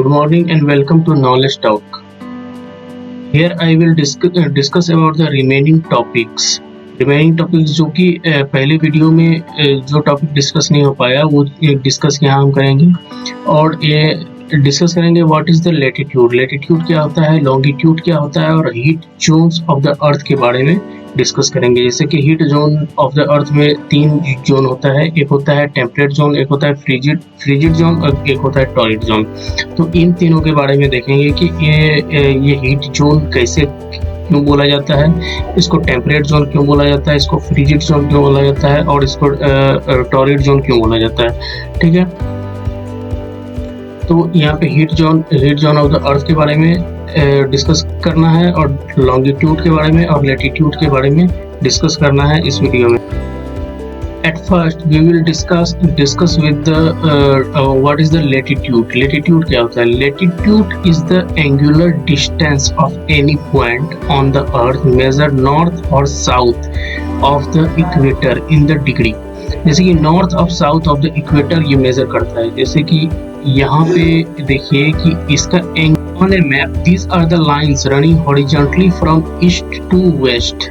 Good morning and welcome to Knowledge Talk. Here I will discuss about the remaining topics. Remaining topics जो कि पहले video में जो topic discuss नहीं हो पाया वो डिस्कस यहाँ हम करेंगे और ये डिस्कस करेंगे what is the latitude. Latitude क्या होता है, लॉन्गिट्यूड क्या होता है और heat zones of the earth के बारे में डिस्कस करेंगे। जैसे कि heat zone of the earth में 3 जोन होता है, एक होता है टेम्परेट जोन, एक होता है फ्रिजिड जोन और एक होता है टॉरिड जोन। तो इन तीनों के बारे में देखेंगे कि ये हीट जोन कैसे क्यों बोला जाता है, इसको टेम्परेट जोन क्यों बोला जाता है, इसको फ्रिजिड जोन क्यों बोला जाता है और इसको टॉरिड जोन क्यों बोला जाता है। ठीक है, तो यहाँ पे heat zone of the earth के बारे में डिस्कस करना है और लॉन्गिट्यूड के बारे में और लैटिट्यूड के बारे में डिस्कस करना है इस वीडियो में। At first we will discuss with the what is the latitude. Latitude क्या होता है? Latitude is the angular distance of any point on the earth measured north or south of the equator in the degree. जैसे कि north और south of the equator ये measure करता है। जैसे कि यहाँ पे देखिए कि इसका on a map these are the lines running horizontally from east to west.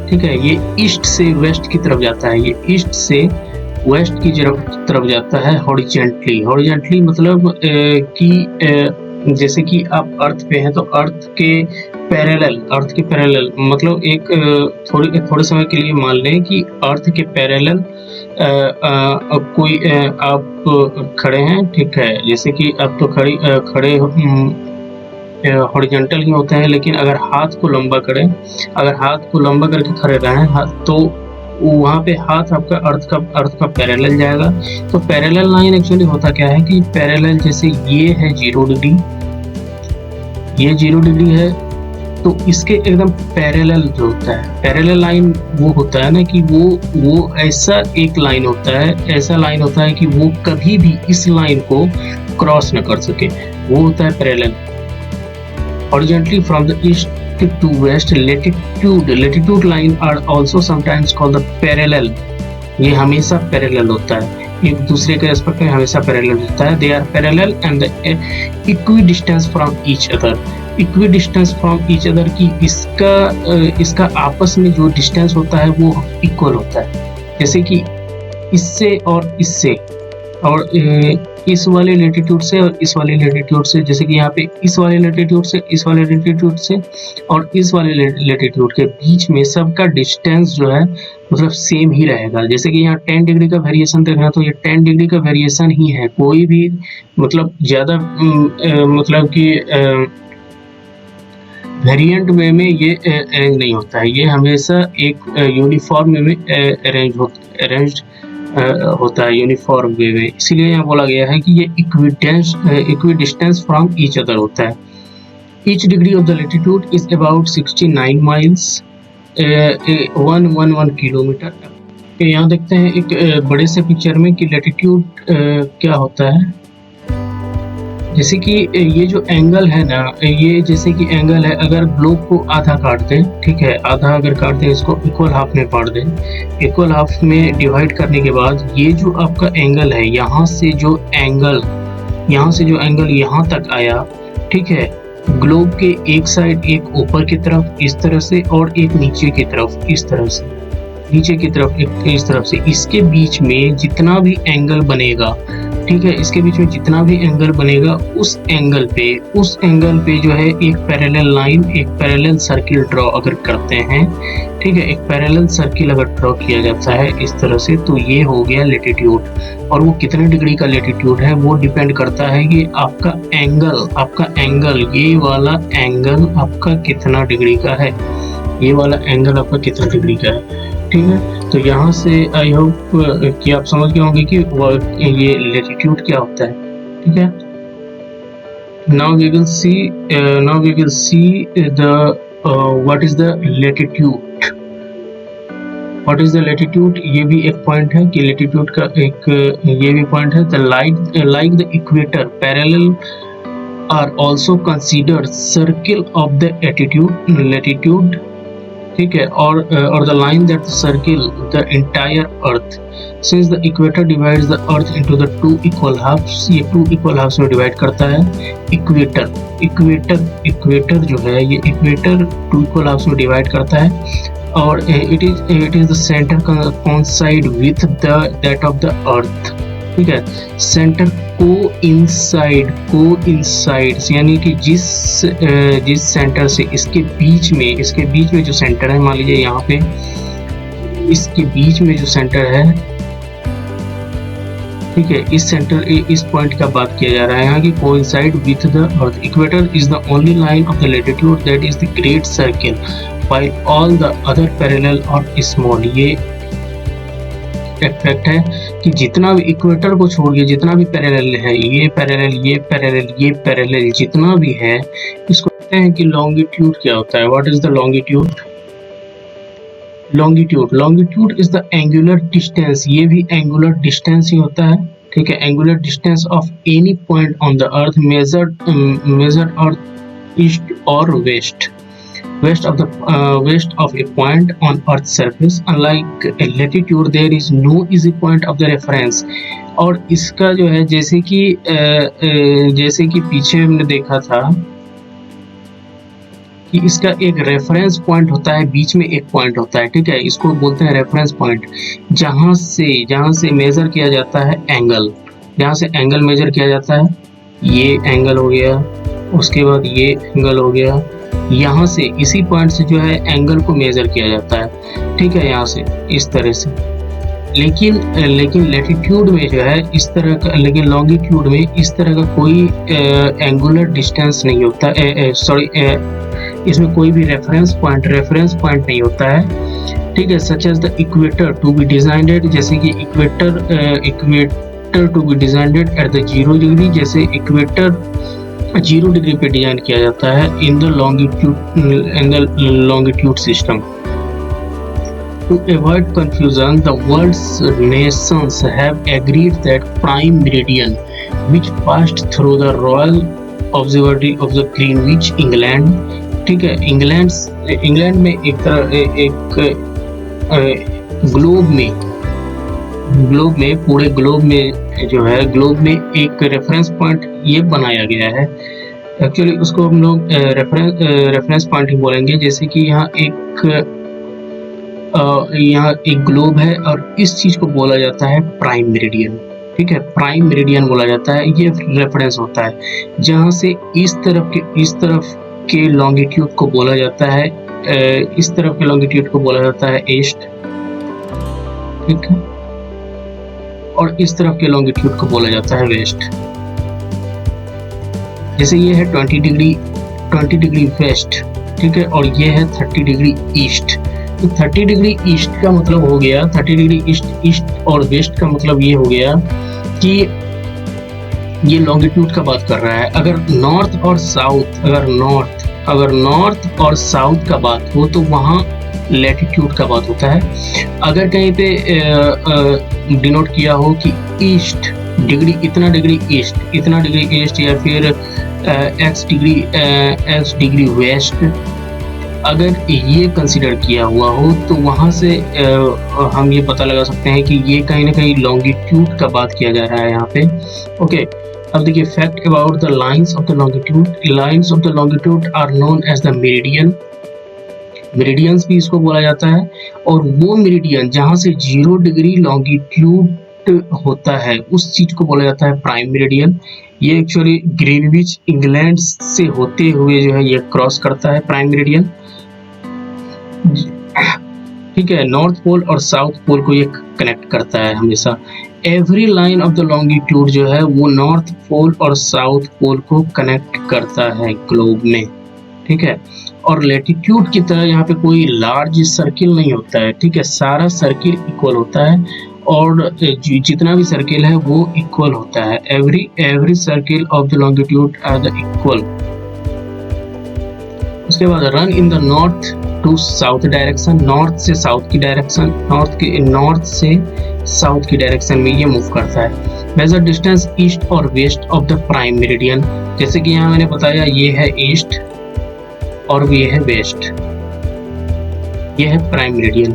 ठीक है, ये ईस्ट से वेस्ट की तरफ जाता है, ये ईस्ट से वेस्ट की तरफ जाता है हॉरिजेंटली मतलब कि जैसे कि आप अर्थ पे हैं तो अर्थ के पैरेलल मतलब एक थोड़े समय के लिए मान लें कि अर्थ के पैरेलल कोई आप खड़े हैं। ठीक है, जैसे कि आप तो खड़े हॉरिजॉन्टल ही होते हैं, लेकिन अगर हाथ को लंबा करके खड़े रहें तो वहाँ पे हाथ आपका अर्थ का पैरेलल जाएगा। तो पैरेलल लाइन एक्चुअली होता क्या है कि पैरेलल जैसे ये है 0 डिग्री, ये 0 डिग्री है तो इसके एकदम पैरेलल जो होता है पैरेलल लाइन वो होता है ना कि वो ऐसा एक लाइन होता है, ऐसा लाइन होता है कि वो कभी भी इस लाइन को क्रॉस न कर सके, वो होता है parallel. Horizontally from the east to west, latitude line are also sometimes called the parallel. ये हमेशा पैरेलल होता है, एक दूसरे के रेस्पेक्ट में हमेशा पैरेलल होता है। They are parallel and the equidistance from each other. Equidistance from each other की इसका आपस में जो डिस्टेंस होता है वो इक्वल होता है। जैसे कि इससे और इससे और इस वाले लैटिट्यूड से और इस वाले लैटिट्यूड से, जैसे कि यहाँ पे इस वाले लैटिट्यूड से इस वाले लैटिट्यूड से और इस वाले लैटिट्यूड के बीच में सबका डिस्टेंस जो है मतलब सेम ही रहेगा। जैसे कि यहाँ 10 डिग्री का वेरिएशन देख रहे हैं तो ये 10 डिग्री का वेरिएशन ही है, कोई भी मतलब ज़्यादा मतलब कि वेरिएंट वे में ये अरेंज नहीं होता है, ये हमेशा एक यूनिफॉर्म वे में अरेंज होता है यूनिफॉर्म वे में। इसीलिए यहाँ बोला गया है कि ये इक्विडिस्टेंस फ्रॉम ईच अदर होता है। Each degree of the latitude is about 69 miles 111 kilometre. यहाँ देखते हैं एक बड़े से पिक्चर में कि लैटिट्यूड क्या होता है। जैसे कि ये जो एंगल है ना, ये जैसे कि एंगल है, अगर ग्लोब को आधा काट दें, ठीक है, आधा अगर काट दें, इसको इक्वल हाफ में बांट दें, इक्वल हाफ में डिवाइड करने के बाद ये जो आपका एंगल है, यहाँ से जो एंगल यहाँ तक आया, ठीक है, ग्लोब के एक साइड एक ऊपर की तरफ इस तरह से और एक नीचे की तरफ इस तरह से, नीचे की तरफ एक इस तरफ से, इसके बीच में जितना भी एंगल बनेगा, ठीक है, इसके बीच में जितना भी एंगल बनेगा उस एंगल पे जो है एक पैरेलल लाइन, एक पैरेलल सर्किल ड्रॉ अगर करते हैं, ठीक है, एक पैरेलल सर्किल अगर ड्रॉ किया जाता है इस तरह से, तो ये हो गया लैटिट्यूड। और वो कितने डिग्री का लैटिट्यूड है वो डिपेंड करता है कि आपका एंगल ये वाला एंगल आपका कितना डिग्री का है, ये वाला एंगल आपका कितना डिग्री का है। ठीक है, तो यहाँ से आई होप कि आप समझ गए होंगे कि ये लैटिट्यूड क्या होता है। ठीक है, now we will see the what is the latitude. ये भी एक पॉइंट है कि लैटिट्यूड का एक ये भी पॉइंट है। The like the equator parallel are also considered circle of the latitude ठीक है, और the line that circle the entire earth, since the equator divides the earth into the two equal halves, ये two equal halves में divide करता है। Equator equator equator जो है ये इक्वेटर टू इक्वल हाफ्स में डिवाइड करता है, और it is the centre coincide with the that of the earth. ठीक है, सेंटर को इनसाइड यानी कि जिस सेंटर से इसके बीच में जो सेंटर है, मान लीजिए यहाँ पे इसके बीच में जो सेंटर है, ठीक है, इस पॉइंट का बात किया जा रहा है यहाँ की coincide with the earth. Equator is the only line of the latitude that is the great circle while all the other parallel और स्मॉल। ये फैक्ट है कि जितना भी इक्वेटर को छोड़ के जितना भी पैरेलल है, ये पैरेलल जितना भी है, इसको कहते हैं कि लॉन्गिट्यूड क्या होता है। What is the longitude? Longitude is the angular distance, ये भी एंगुलर डिस्टेंस ही होता है। ठीक है, angular distance of any point on the earth measured earth east और west of a point on Earth's surface. Unlike latitude, there is no easy point of the reference. और इसका जो है जैसे कि पीछे हमने देखा था कि इसका एक रेफरेंस पॉइंट होता है, बीच में एक पॉइंट होता है। ठीक है, इसको बोलते हैं रेफरेंस पॉइंट, जहाँ से मेजर किया जाता है एंगल, जहाँ से एंगल मेजर किया जाता है। ये एंगल हो गया, उसके बाद ये एंगल हो गया, यहाँ से इसी पॉइंट से जो है एंगल को मेजर किया जाता है। ठीक है, यहाँ से इस तरह से। लेकिन लैटिट्यूड में जो है इस तरह का, लेकिन लॉन्गिट्यूड में इस तरह का कोई एंगुलर डिस्टेंस नहीं होता, इसमें कोई भी रेफरेंस पॉइंट नहीं होता है। ठीक है, such as the equator to be designated, जैसे कि equator to be designated at the 0 degree, जैसे इक्वेटर 0 डिग्री पे डिजाइन किया जाता है in the longitude system. To avoid confusion, the world's nations have agreed that prime meridian, which passed through the Royal Observatory of the Greenwich, England, ठीक है, England में पूरे globe में जो है, ग्लोब में एक रेफरेंस पॉइंट ये बनाया गया है। एक्चुअली उसको हम लोग रेफरेंस पॉइंट ही बोलेंगे। जैसे कि यहाँ एक ग्लोब है और इस चीज को बोला जाता है प्राइम मेरिडियन। ठीक है, प्राइम मेरिडियन बोला जाता है, ये रेफरेंस होता है, जहाँ से इस तरफ के लॉन्गिट्यूड को बोला जाता है, इस तरफ के लॉन्गिट्यूड को बोला जाता है ईस्ट। ठीक है, और इस तरफ के लॉन्गिट्यूड को बोला जाता है वेस्ट। जैसे ये है 20 डिग्री वेस्ट, ठीक है, और ये है 30 डिग्री ईस्ट। तो 30 डिग्री ईस्ट का मतलब हो गया, 30 डिग्री ईस्ट और वेस्ट का मतलब ये हो गया कि ये लॉन्गिट्यूड का बात कर रहा है। अगर नॉर्थ और साउथ का बात हो तो वहाँ लैटिट्यूड का बात होता है। अगर कहीं पे डिनोट किया हो कि ईस्ट डिग्री इतना डिग्री ईस्ट या फिर एक्स डिग्री वेस्ट, अगर ये कंसीडर किया हुआ हो तो वहाँ से हम ये पता लगा सकते हैं कि ये कहीं ना कहीं लॉन्गिट्यूड का बात किया जा रहा है यहाँ पे। ओके, अब देखिए fact about the lines of the longitude. Lines of the longitude are known as the meridian. Meridians भी इसको बोला जाता है, और वो मेरिडियन जहाँ से 0 डिग्री लॉन्गिट्यूड होता है उस चीज को बोला जाता है प्राइम मेरिडियन। ये एक्चुअली ग्रीनविच इंग्लैंड से होते हुए जो है ये क्रॉस करता है प्राइम मेरिडियन। ठीक है, नॉर्थ पोल और साउथ पोल को ये कनेक्ट करता है हमेशा। Every line of the longitude जो है वो नॉर्थ पोल और साउथ पोल को कनेक्ट करता है ग्लोब में। ठीक है, और लैटिट्यूड की तरह यहाँ पे कोई लार्ज सर्किल नहीं होता है। ठीक है, सारा सर्किल इक्वल होता है, और जितना भी सर्किल है वो इक्वल होता है। Every circle of the longitude are the equal. उसके बाद run in the north to south direction, north से साउथ की डायरेक्शन में ये मूव करता है। मेजर डिस्टेंस ईस्ट और west of the prime meridian, जैसे कि यहाँ मैंने बताया ये है ईस्ट और ये है वेस्ट। ये है प्राइम मेरिडियन,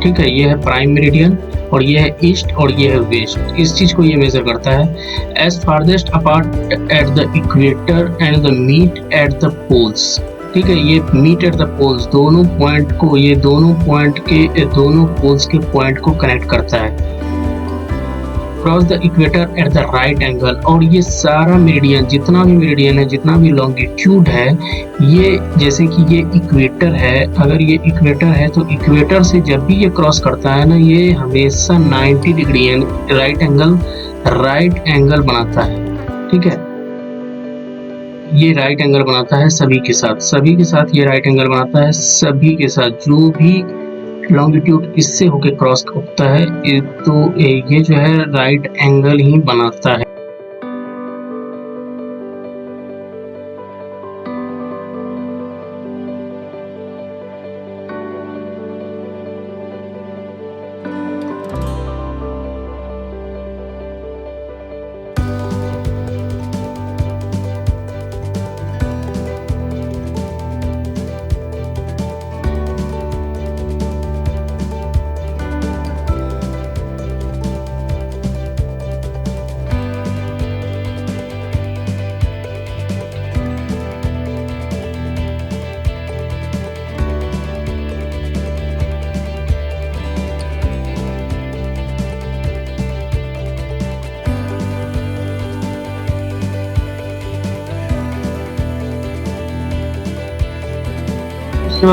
ठीक है, ये है प्राइम मेरिडियन और ये है ईस्ट और ये है वेस्ट। इस चीज को ये मेजर करता है। As farthest apart at the equator and the meet at the poles, ठीक है, ये मीट एट द पोल्स दोनों पॉइंट को, ये दोनों पॉइंट के दोनों पोल्स के पॉइंट को कनेक्ट करता है। Cross the equator at the right angle, और ये सारा मेरिडियन, जितना भी मेरिडियन है, जितना भी लॉन्गिट्यूड है, ये जैसे कि ये इक्वेटर है, अगर ये इक्वेटर है तो इक्वेटर से जब भी ये क्रॉस करता है ना, ये हमेशा 90 डिग्री यानी राइट एंगल बनाता है, ठीक है, ये राइट एंगल बनाता है सभी के साथ ये राइट एंगल बनाता है सभी के साथ, जो भी लॉन्गिट्यूड इससे होके क्रॉस होता है तो ये जो है राइट एंगल ही बनाता है।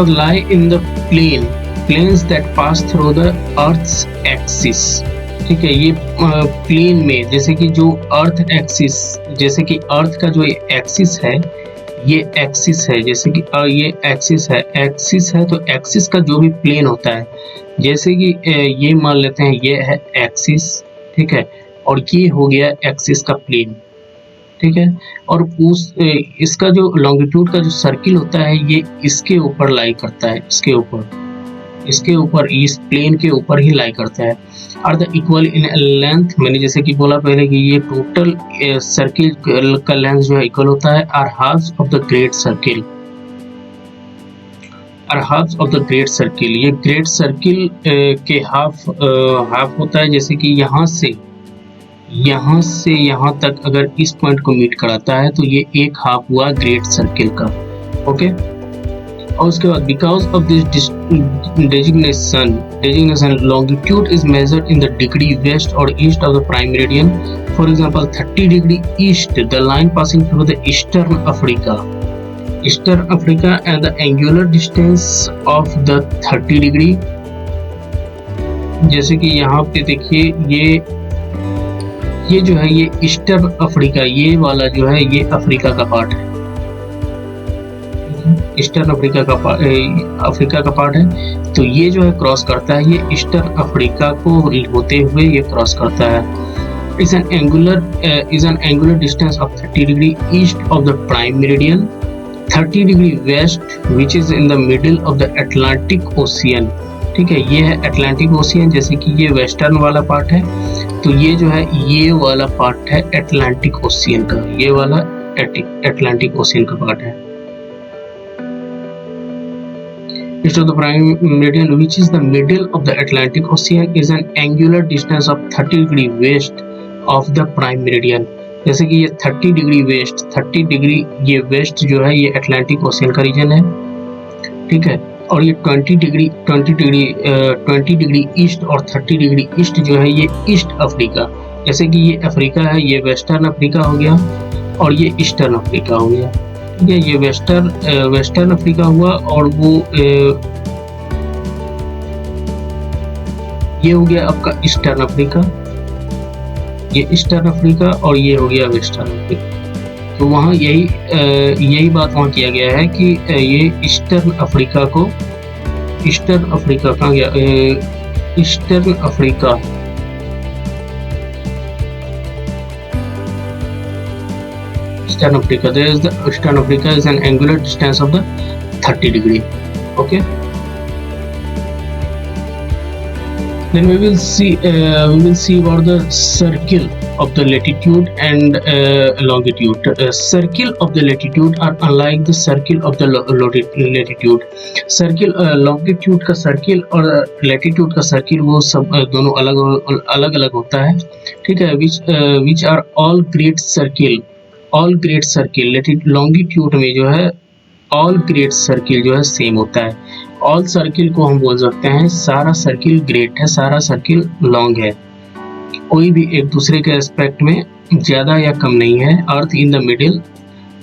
lie in the planes that pass through the earth's axis, ठीक है, ये प्लेन में, जैसे कि जो अर्थ एक्सिस, जैसे कि अर्थ का जो एक्सिस है, ये एक्सिस है, जैसे कि ये एक्सिस है तो एक्सिस का जो भी प्लेन होता है, जैसे कि ये मान लेते हैं ये है एक्सिस, ठीक है, और ये हो गया एक्सिस का प्लेन, ठीक है, और इसका जो लॉन्गिट्यूड का जो सर्किल होता है ये इसके ऊपर लाई करता है, इसके ऊपर इस प्लेन के ऊपर ही लाई करता है। Are the equal in length, मैंने जैसे कि बोला पहले कि ये टोटल सर्किल का लेंथ जो है इक्वल होता है। Are halves of the great circle, ये ग्रेट सर्किल के हाफ होता है, जैसे कि यहाँ से यहाँ तक अगर इस पॉइंट को मीट कराता है तो ये एक हाफ हुआ ग्रेट सर्किल का, ओके। और उसके बाद because of this designation longitude is measured in the degree west और east of the prime meridian. For example 30 degree east the line passing through the eastern Africa and the angular distance of the 30 degree, जैसे कि यहाँ पे देखिए ये जो है ये ईस्टर्न अफ्रीका, ये वाला जो है ये अफ्रीका का पार्ट है, ईस्टर्न अफ्रीका का पार्ट है, तो ये जो है क्रॉस करता है, ये ईस्टर्न अफ्रीका को होते हुए ये क्रॉस करता है। Is an angular distance of 30 degree east of the prime meridian, 30 degree west which is in the middle of the Atlantic Ocean, ठीक है, ये है अटलांटिक ओशियन, जैसे कि ये वेस्टर्न वाला पार्ट है, तो ये जो है ये वाला पार्ट है अटलांटिक ओशियन का, ये वाला अटलांटिक ओशियन का पार्ट है। East of the prime meridian, which is the middle of the Atlantic Ocean, is an angular distance of 30 degree west of the prime meridian। जैसे कि ये 30 डिग्री वेस्ट, 30 डिग्री ये waste जो है ये Atlantic ocean का reason है, ठीक है, और ये 20 डिग्री ईस्ट और 30 डिग्री ईस्ट जो है ये ईस्ट अफ्रीका, जैसे कि ये अफ्रीका है, ये वेस्टर्न अफ्रीका हो गया और ये ईस्टर्न अफ्रीका हो गया, ठीक है, ये वेस्टर्न अफ्रीका हुआ और वो ये हो गया आपका ईस्टर्न अफ्रीका, ये ईस्टर्न अफ्रीका और ये हो गया वेस्टर्न अफ्रीका। तो वहाँ यही बात वहाँ किया गया है कि ये ईस्टर्न अफ्रीका कहाँ गया, eastern Africa there is the Eastern Africa is an angular distance of the 30 degree, okay। Then we will see about the circle of the latitude and longitude. Circle of the latitude are unlike the circle of the latitude. Circle longitude का circle और latitude का circle वो सब दोनों अलग अलग अलग होता है, ठीक है। Which are all great circle, all great circle longitude में जो है ऑल ग्रेट सर्किल जो है सेम होता है। ऑल सर्किल को हम बोल सकते हैं सारा सर्किल ग्रेट है, सारा सर्किल लॉन्ग है, कोई भी एक दूसरे के एस्पेक्ट में ज्यादा या कम नहीं है। Earth in the middle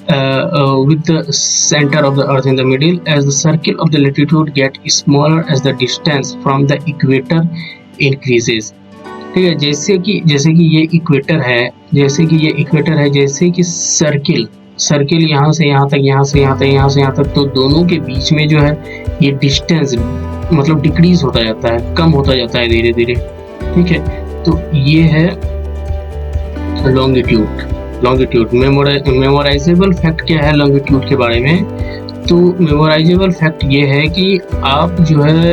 with the center of the earth in the middle, as the circle of the latitude get smaller as the distance from the equator increases, ठीक है। जैसे कि ये इक्वेटर है, जैसे कि ये इक्वेटर है, जैसे कि सर्किल यहाँ से यहाँ तक, यहाँ से यहाँ तक, यहाँ से यहाँ तक, तो दोनों के बीच में जो है ये डिस्टेंस मतलब डिक्रीज होता जाता है, कम होता जाता है धीरे धीरे, ठीक है। तो ये है लॉन्गिट्यूड। मेमोराइजेबल फैक्ट क्या है लॉन्गिट्यूड के बारे में? तो मेमोराइजेबल फैक्ट ये है कि आप जो है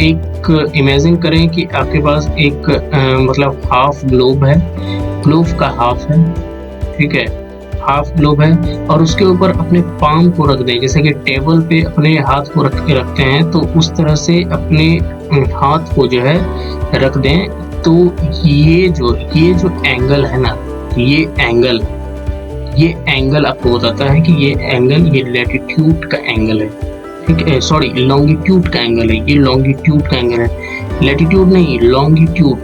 एक इमेजिन करें कि आपके पास एक मतलब हाफ ग्लोब है, ग्लोब का हाफ है, ठीक है, हाफ ग्लोब है, और उसके ऊपर अपने पाम को रख दें, जैसे कि टेबल पे अपने हाथ को रखते हैं, तो उस तरह से अपने हाथ को जो है रख दें। तो ये जो एंगल है ना, ये एंगल आपको बताता है कि ये एंगल ये लैटिट्यूड का एंगल है, ठीक है, सॉरी लॉन्गिट्यूड का एंगल है, ये लॉन्गिट्यूड का एंगल है, लैटिट्यूड नहीं, लॉन्गिट्यूड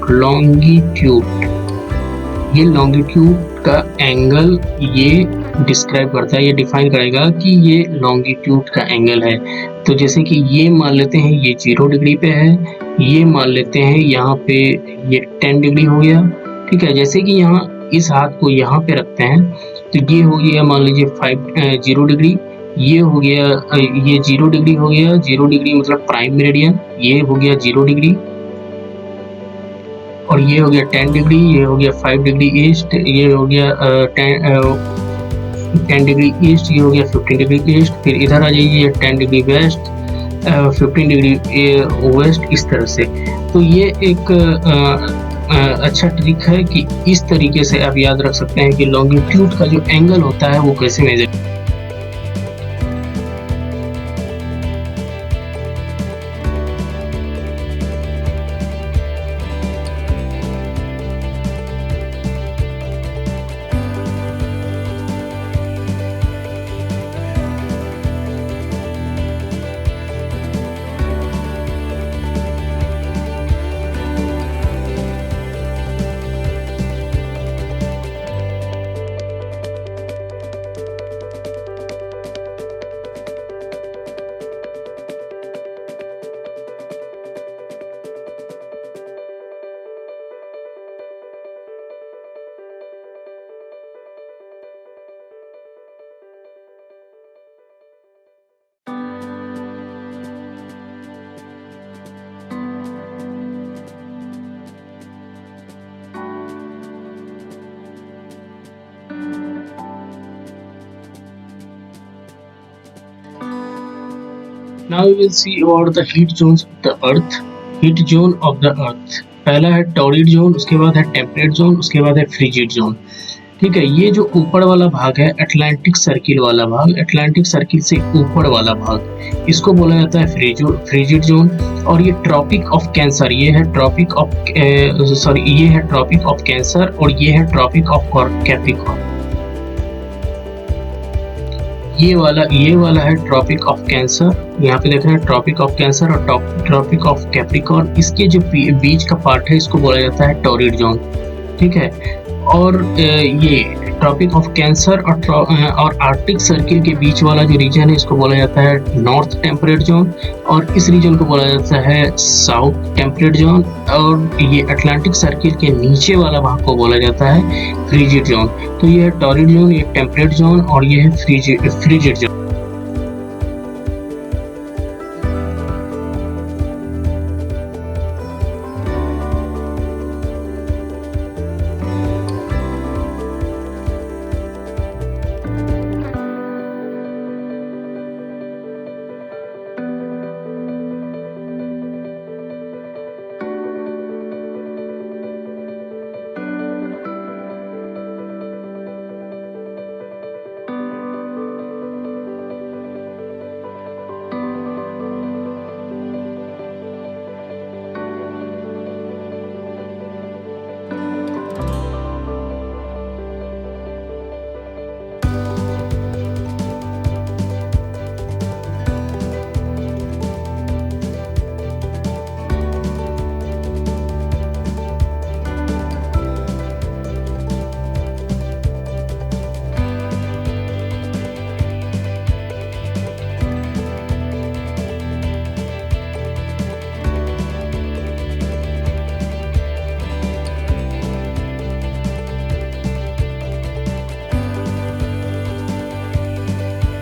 ये लॉन्गिट्यूड का एंगल ये डिस्क्राइब करता है, ये डिफाइन करेगा कि ये लॉन्गिट्यूड का एंगल है। तो जैसे कि ये मान लेते हैं ये 0 डिग्री पे है, ये मान लेते हैं यहाँ पे ये 10 डिग्री हो गया, ठीक है। जैसे कि यहाँ इस हाथ को यहाँ पे रखते हैं तो ये हो गया मान लीजिए 0 डिग्री, ये हो गया ये 0 डिग्री हो गया, 0 डिग्री मतलब प्राइम मेरिडियन, ये हो गया 0 डिग्री, और ये हो गया 10 डिग्री, ये हो गया 5 डिग्री ईस्ट, ये हो गया 10 डिग्री ईस्ट, ये हो गया 15 डिग्री ईस्ट, फिर इधर आ जाइए 10 डिग्री वेस्ट, 15 डिग्री वेस्ट, इस तरह से। तो ये एक अच्छा ट्रिक है कि इस तरीके से आप याद रख सकते हैं कि लॉन्गिट्यूड का जो एंगल होता है वो कैसे major. Now we will see about the heat zones of the earth. Heat zone of the earth, पहला है टॉरिड जोन, उसके बाद है टेम्परेट जोन, उसके बाद है फ्रिजिड जोन, ठीक है। ये जो ऊपर वाला भाग है अटलांटिक सर्किल वाला भाग, अटलांटिक सर्किल से ऊपर वाला भाग, इसको बोला जाता है फ्रिजिड जोन। और ये ट्रॉपिक ऑफ कैंसर, ये है ट्रॉपिक ऑफ कैंसर, और ये है ट्रॉपिक ऑफ कैप्रिकॉर्न, ये वाला है ट्रॉपिक ऑफ कैंसर, यहाँ पे देख रहे हैं ट्रॉपिक ऑफ कैंसर और ट्रॉपिक ऑफ कैप्रिकॉर्न, इसके जो बीच का पार्ट है इसको बोला जाता है टॉरिड जोन, ठीक है। और ये ट्रॉपिक ऑफ कैंसर और आर्कटिक सर्किल के बीच वाला जो रीजन है इसको बोला जाता है नॉर्थ टेम्परेट जोन, और इस रीजन को बोला जाता है साउथ टेम्परेट जोन, और ये अटलांटिक सर्किल के नीचे वाला भाग को बोला जाता है फ्रिजिड जोन। तो ये है टॉरिड जोन, ये टेम्परेट जोन, और ये है frigid zone.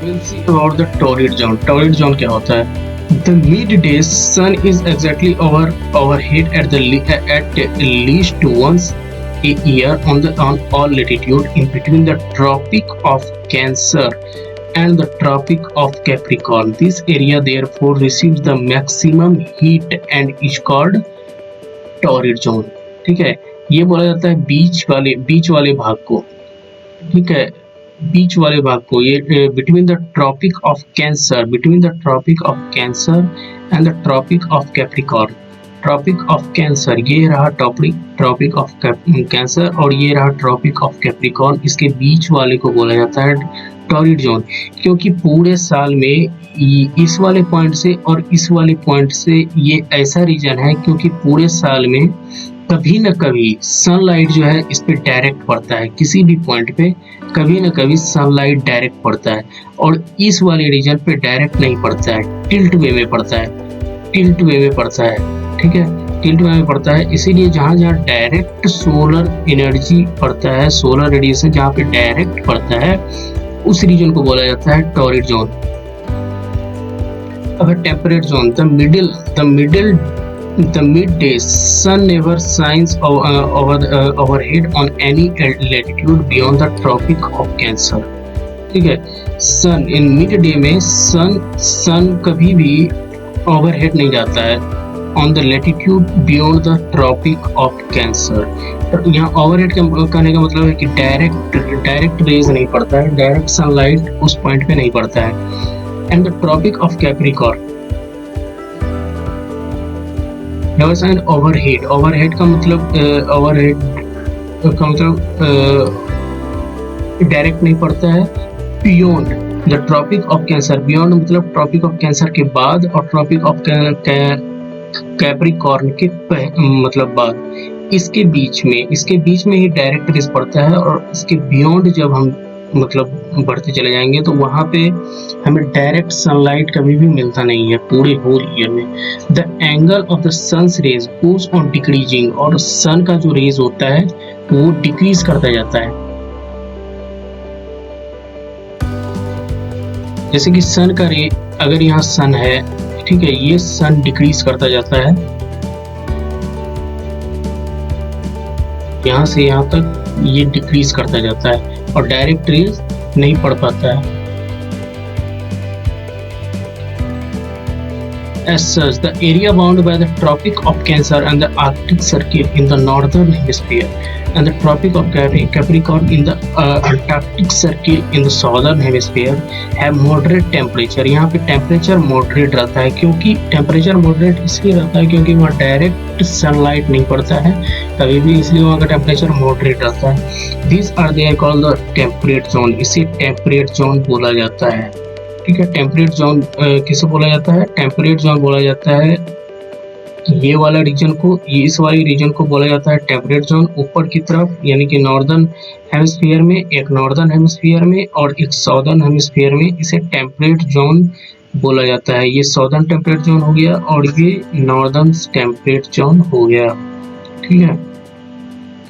We'll see about the torrid zone. Torrid zone क्या होता है? The midday sun is exactly overhead at least once a year on all latitude in between the Tropic of Cancer and the Tropic of Capricorn. This area therefore receives the maximum heat and is called torrid zone. ठीक है, ये बोला जाता है बीच वाले भाग को, ठीक है, बीच वाले भाग को, ये between the Tropic of Cancer and the Tropic of Capricorn. Tropic of Cancer ये रहा ट्रॉपिक ऑफ कैंसर और ये रहा ट्रॉपिक ऑफ कैप्रिकॉर्न. इसके बीच वाले को बोला जाता है टॉरिड जोन, क्योंकि पूरे साल में इस वाले पॉइंट से और इस वाले पॉइंट से ये ऐसा रीजन है क्योंकि पूरे साल में कभी न कभी सनलाइट जो है इस पे डायरेक्ट पड़ता है. किसी भी पॉइंट पे कभी न कभी सनलाइट डायरेक्ट पड़ता है और इस वाले रीजन पे डायरेक्ट नहीं पड़ता है, टिल्ट वे में पड़ता है, ठीक है, टिल्ट वे में पड़ता है. इसीलिए जहाँ जहाँ डायरेक्ट सोलर एनर्जी पड़ता है, सोलर रेडिएशन जहाँ पे डायरेक्ट पड़ता है, उस रीजन को बोला जाता है टॉरिड जोन. अब temperate zone, the midday sun never shines overhead on any latitude beyond the Tropic of Cancer. ठीक है, सन इन midday में सन कभी भी ओवरहेड नहीं जाता है on the latitude beyond the Tropic of Cancer. यहाँ ओवरहेड कहने का मतलब है कि डायरेक्ट रेज नहीं पड़ता है, डायरेक्ट सनलाइट उस पॉइंट पे नहीं पड़ता है. And the Tropic of Capricorn overhead का मतलब डायरेक्ट नहीं पड़ता है. Beyond the Tropic of Cancer, beyond मतलब ट्रॉपिक ऑफ कैंसर के बाद और ट्रॉपिक ऑफ कैप्रिकॉर्न के मतलब बाद, इसके बीच में ही डायरेक्ट रेस पड़ता है. और इसके बियॉन्ड जब हम मतलब बढ़ते चले जाएंगे तो वहां पे हमें डायरेक्ट सनलाइट कभी भी मिलता नहीं है पूरे होल ईयर में. The angle of the sun's rays goes on decreasing, और सन का जो रेज होता है वो डिक्रीज करता जाता है. जैसे कि सन का रे, अगर यहाँ सन है, ठीक है, ये सन डिक्रीज करता जाता है यहाँ से यहाँ तक, ये डिक्रीज करता जाता है और डायरेक्ट रेज नहीं पड़ पाता है. As such, the area bound by the Tropic of Cancer and the Arctic Circle in the northern hemisphere and the Tropic of Capricorn in the Antarctic Circle in the southern hemisphere have moderate temperature. यहाँ पे temperature moderate रहता है. क्योंकि temperature moderate इसलिए रहता है क्योंकि वहाँ डायरेक्ट सनलाइट नहीं पड़ता है कभी भी, इसलिए वहाँ का टेम्परेचर मॉडरेट रहता है. These are they are called the temperate zone. इसे टेम्परेट जोन बोला जाता है. ठीक है, टेम्परेट जोन किसे बोला जाता है? टेम्परेट जोन बोला जाता है ये वाला रीजन को, इस वाले रीजन को बोला जाता है टेम्परेट जोन. ऊपर की तरफ यानी कि नॉर्दर्न हेमिस्फीयर में, एक नॉर्दर्न हेमिस्फीयर में और एक साउदर्न हेमिस्फीयर में, इसे टेम्परेट जोन बोला जाता है. ये साउदर्न टेम्परेट जोन हो गया और ये नॉर्दर्न टेम्परेट जोन हो गया. ठीक है,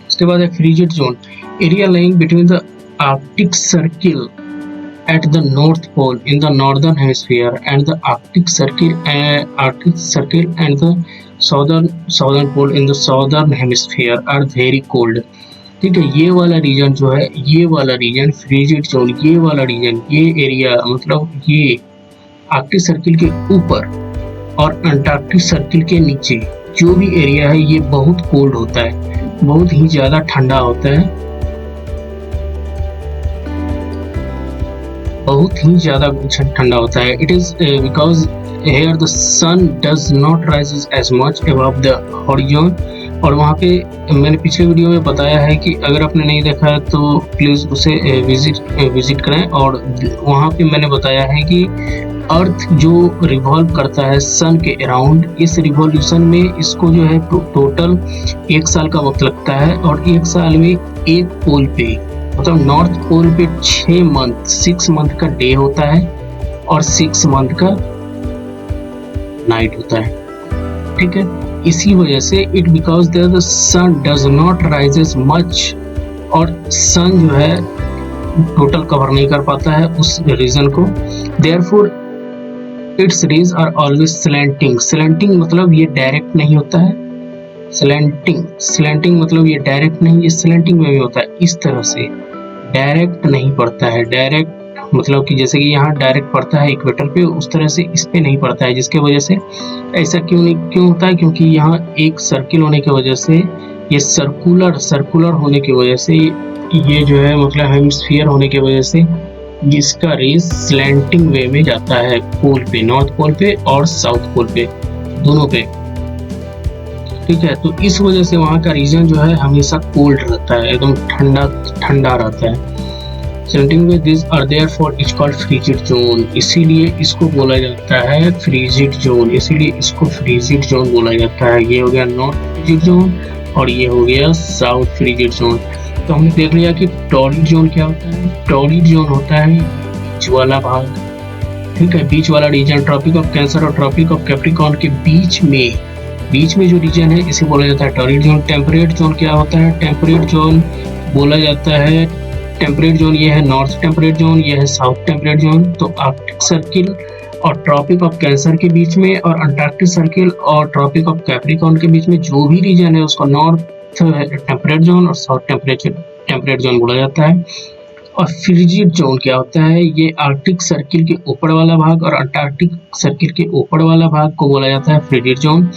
उसके बाद है frigid zone, area lying between the Arctic circle at the North Pole in the northern hemisphere and the Arctic Circle and the southern pole in the southern hemisphere are very cold. ठीक है, ये वाला reason जो है, ये वाला reason frigid zone, ये वाला रीजन, ये एरिया मतलब ये आर्कटिक सर्किल के ऊपर और अंटार्कटिक सर्किल के नीचे जो भी एरिया है ये बहुत कोल्ड होता है, बहुत ही ज़्यादा ठंडा होता है, बहुत ही ज़्यादा ठंडा होता है. It is because here the sun does not rises as much above the horizon. और वहाँ पे मैंने पिछले वीडियो में बताया है कि अगर आपने नहीं देखा है तो प्लीज़ उसे विजिट करें. और वहाँ पे मैंने बताया है कि अर्थ जो रिवॉल्व करता है सन के अराउंड, इस रिवॉल्यूशन में इसको जो है टोटल 1 साल का वक्त लगता है. और 1 साल में एक पोल पे मतलब नॉर्थ पोल पे 6 मंथ का डे होता है और 6 मंथ का नाइट होता है. ठीक है, इसी वजह से it because the sun does not rises much, और सन जो है टोटल कवर नहीं कर पाता है उस रीजन को। Therefore its rays are always slanting. Slanting मतलब ये डायरेक्ट नहीं होता है, स्लैंटिंग मतलब ये डायरेक्ट नहीं, ये स्लैंटिंग में भी होता है, इस तरह से डायरेक्ट नहीं पड़ता है। डायरेक्ट मतलब कि जैसे कि यहाँ डायरेक्ट पड़ता है इक्वेटर पे, उस तरह से इस पे नहीं पड़ता है, जिसके वजह से ऐसा क्यों होता है, क्योंकि यहाँ एक सर्किल होने की वजह से, ये सर्कुलर होने की वजह से, ये जो है मतलब हेमिस्फीयर होने की वजह से इसका रेज स्लैंटिंग वे में जाता है पोल पे, नॉर्थ पोल पे और साउथ पोल पे, दोनों पे। ठीक है, तो इस वजह से वहाँ का रीजन जो है हमेशा कोल्ड रहता है, एकदम ठंडा रहता है। Slanting way this are therefore it's called frigid zone, इसीलिए इसको बोला जाता है फ्रीजिड जोन, इसीलिए इसको फ्रीजिड जोन बोला जाता है। ये हो गया नॉर्थ फ्रीजिड जोन और ये हो गया साउथ फ्रीजिड जोन। तो हमने देख लिया कि टॉरिड जोन क्या होता है। टॉरिड जोन होता है बीच वाला भाग, ठीक है, बीच वाला रीजन, ट्रॉपिक ऑफ कैंसर और ट्रॉपिक ऑफ कैप्रिकॉर्न के बीच में जो रीजन है इसे बोला जाता है टॉरिड जोन। टेम्परेट जोन क्या होता है, टेम्परेट जोन बोला जाता है, टेम्परेट जोन ये है नॉर्थ टेम्परेट जोन, ये है साउथ टेम्परेट जोन। तो आर्कटिक सर्किल और ट्रॉपिक ऑफ कैंसर के बीच में और अंटार्कटिक सर्किल और ट्रॉपिक ऑफ कैप्रिकॉर्न के बीच में जो भी रीजन है उसको नॉर्थ टेम्परेट जोन और साउथ टेम्परेट जोन बोला जाता है। और फ्रीजिड जोन क्या होता है, ये आर्कटिक सर्किल के ऊपर वाला भाग और अंटार्कटिक सर्किल के ऊपर वाला भाग को बोला जाता है फ्रीजिड जोन,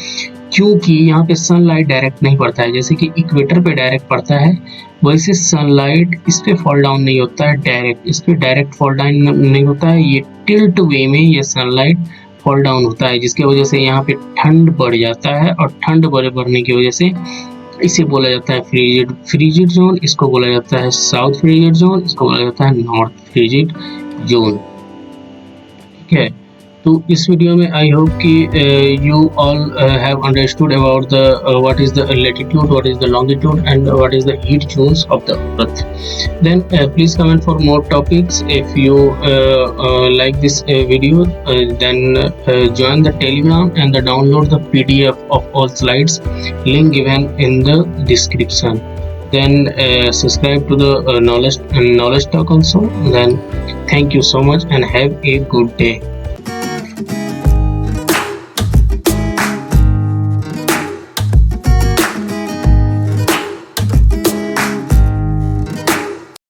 क्योंकि यहाँ पे सनलाइट डायरेक्ट नहीं पड़ता है। जैसे कि इक्वेटर पे डायरेक्ट पड़ता है, वैसे सनलाइट इस पे फॉल डाउन नहीं होता है डायरेक्ट, इस पे डायरेक्ट फॉल डाउन नहीं होता है, ये टिल्ट वे में ये सनलाइट फॉल डाउन होता है, जिसकी वजह से यहाँ पे ठंड बढ़ जाता है और ठंड बढ़ने की वजह से इसे बोला जाता है फ्रीजिड जोन, इसको बोला जाता है साउथ फ्रीजिड जोन, इसको बोला जाता है नॉर्थ फ्रीजिड जोन। ठीक है, तो इस वीडियो में आई होप कि you all have understood about the what is the latitude, what is the longitude and what is the heat zones of the earth. Then please comment for more topics. If you like this video, then join the Telegram and download the PDF of all slides, link given in the description. Then subscribe to the knowledge talk also. Then thank you so much and have a good day.